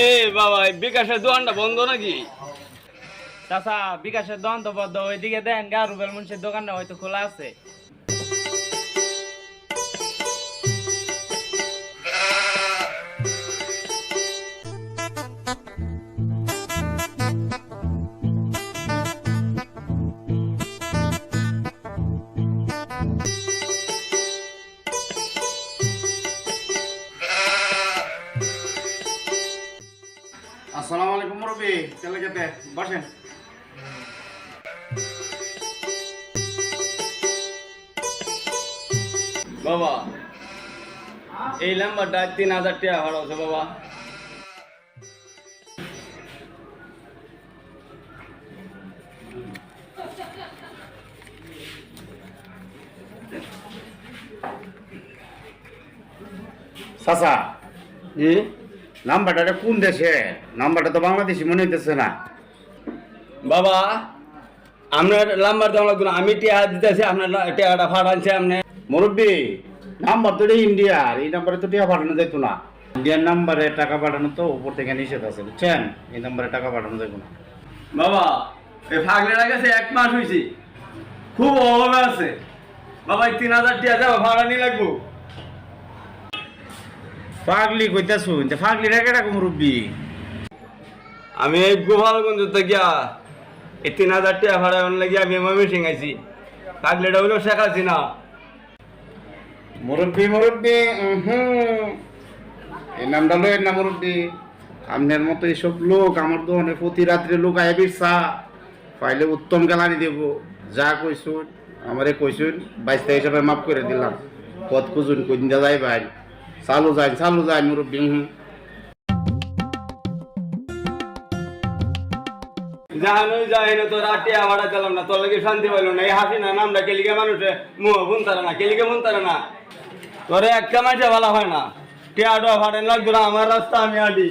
এ বাবা, বিকাশের দোকানটা বন্ধ নাকি? চাচা, বিকাশের দোকান তো বদ্ধ, ওইদিকে দেন গা রুবেল মুন্সির দোকানটা হয়তো খোলা আছে। আসসালামু আলাইকুম মুরব্বি, চলে যেতে বসেন। বাবা, এই নাম্বারটা 3000 টাকা ভাড়া আছে বাবা। চাচা, জি নাম্বারটা কোন দেশে? নাম্বারটা তো বাংলাদেশি মনে হইতেছে না। বাবা, আপনার নাম্বার দেওয়া লাগবে না, আমি টাকা দিতেছি, আপনার টাকাটা ফাটানছে আপনি। মুরব্বি, নাম্বার তো এটা ইন্ডিয়ার, এই নাম্বারে তো টাকা পাঠানো যেত না। ইন্ডিয়ান নাম্বারে টাকা পাঠানো তো উপর থেকে নিষেধ আছে, বুঝছেন? এই নাম্বারে টাকা পাঠানো যেত না। বাবা, এই ফাগলের কাছে 1 মাস হয়েছে, খুব অভাবে আছে বাবা। 3000 টাকা যাবো ভাড়া নিয়ে লাগবো। পাগলি কইতাছুন, পাগলি রেখে রাখো মুরব্বি। আমি এই গোপালগঞ্জ থেকে এই 3000 টাকা ভাড়া লাগিয়ে আমি ময়মনসিং আইছি। ফাগলেটা হইলেও শেখাচ্ছি না। মুরব্বি মুরব্বি, এই নামটা লয়েন না মুরব্বি। আপনার মতো এইসব লোক আমার দোকানে প্রতি রাত্রে লোক আয় বিরসা পাইলে উত্তম গেলানি দেব। যা কইসুন আমারে কইসুন, 22 হিসাবে মাফ করে দিলাম। পথ খুঁজুন, কোন যাই ভাই, চালু যাই মুরব্বি। জানোই যায় না তোর আর টাকা ভাড়া চালাম না, তোর লাগে শান্তি পাইল না। এই হাসি না নামটা কেলিকে মানুষে মুহ বুনতারে না, কেলিকে বুনতারে না। তোরে একটা মাসে ভালো হয় না, টাকা ভাড়া লাগবে না, আমার রাস্তা আমি আডি।